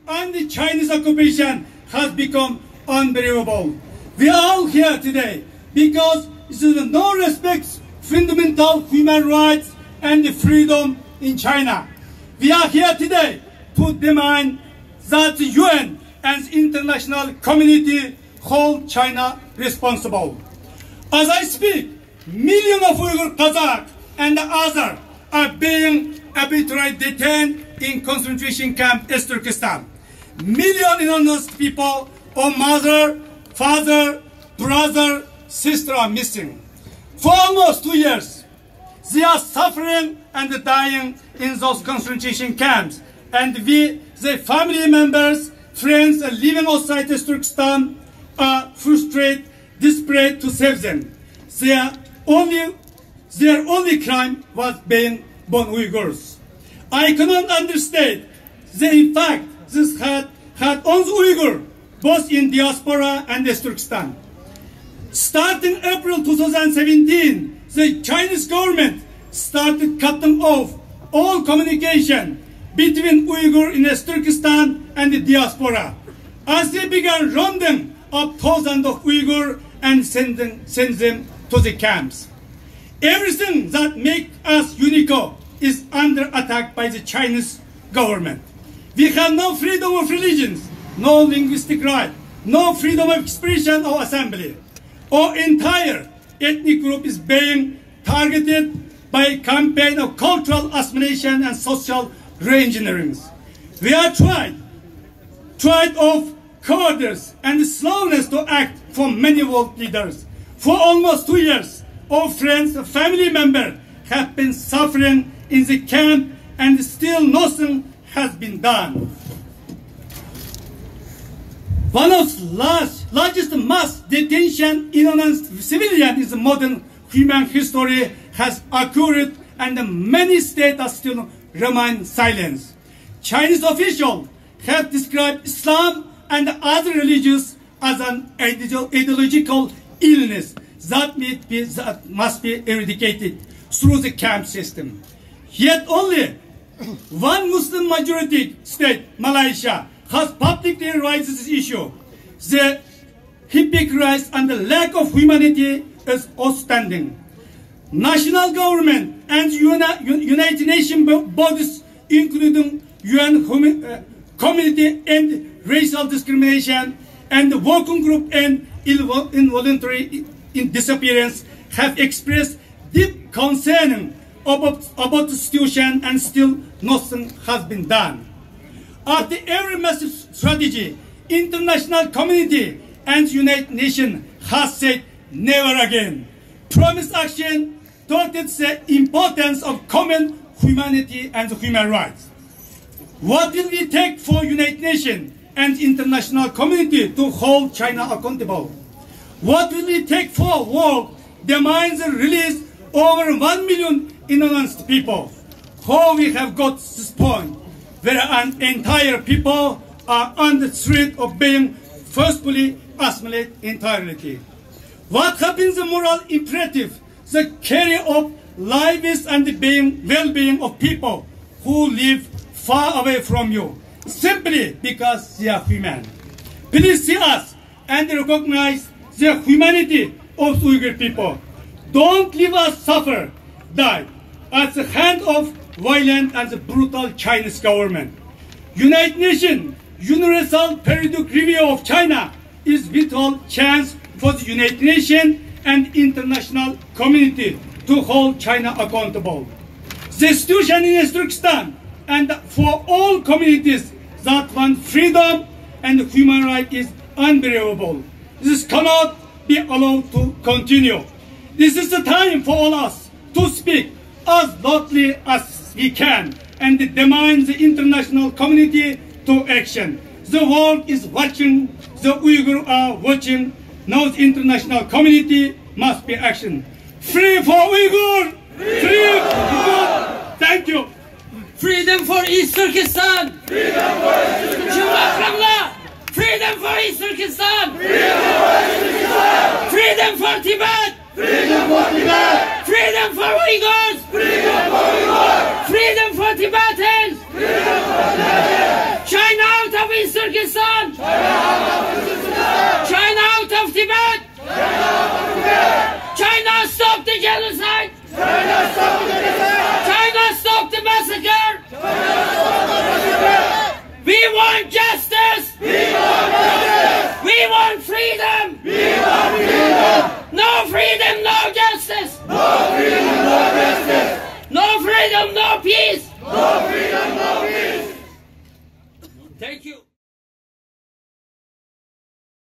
and the Chinese occupation has become unbelievable. We are all here today because there is no respect for fundamental human rights and freedom in China. We are here today to demand that the UN and the international community hold China responsible. As I speak, millions of Uyghur, Kazakh, and others are being arbitrarily detained in concentration camp East Turkestan. Millions of innocent people, or mother, father, brother, sister are missing. For almost 2 years, they are suffering and dying in those concentration camps. And we, their family members, friends living outside East Turkestan, are frustrated, desperate to save them. Their only crime was being born Uyghurs. I cannot understand that in fact this had on the Uyghur, both in diaspora and East Turkestan. Starting April 2017, the Chinese government started cutting off all communication between Uyghur in East Turkestan and the diaspora, as they began rounding up thousands of Uyghur and send them to the camps. Everything that makes us unique is under attack by the Chinese government. We have no freedom of religions, no linguistic right, no freedom of expression or assembly. Our entire ethnic group is being targeted by a campaign of cultural assimilation and social re-engineering. We are tried of cowardice and slowness to act from many world leaders. For almost 2 years, our friends and family members have been suffering in the camp and still nothing has been done. One of the largest mass detention innocent civilians in modern human history has occurred, and many states still remain silent. Chinese officials have described Islam and other religions as an ideological illness that must be eradicated through the camp system. Yet only one Muslim majority state, Malaysia, has publicly raised this issue. The hypocrisy and the lack of humanity is outstanding. National government and United Nations bodies, including UN Committee and Racial Discrimination and the Working Group and Involuntary Disappearance, have expressed deep concern about the situation, and still nothing has been done. After every massive strategy, international community and United Nations has said never again. Promised action taught the importance of common humanity and human rights. What will it take for United Nations and international community to hold China accountable? What will it take for world demands the release over 1 million innocent people? How we have got this point where an entire people are on the threat of being forcefully assimilated entirely? What happens the moral imperative, the care of lives and the well-being of people who live far away from you, simply because they are human? Please see us and recognize the humanity of Uyghur people. Don't leave us suffer, die at the hand of violent and brutal Chinese government. United Nations Universal Periodic Review of China is vital chance for the United Nations and international community to hold China accountable. The situation in East Turkestan and for all communities that want freedom and human rights is unbelievable. This cannot be allowed to continue. This is the time for all us to speak as loudly as we can and demand the international community to action. The world is watching, the Uyghurs are watching. Now the international community must be action. Free for Uyghur! Free for Uyghur! Thank you. Freedom for East Turkestan! Freedom for East Turkestan! Freedom for East Turkestan! Freedom for East Turkestan! Freedom for Tibet! Freedom for Tibet! Freedom for Uyghurs! Freedom for Uyghurs! Freedom for Tibetans! Freedom for Tibetans! China out of East genocide. China stop the genocide. China stop the massacre. We want justice. We want justice. We want freedom. We want freedom. No freedom, no justice. No freedom, no justice. No freedom, no peace.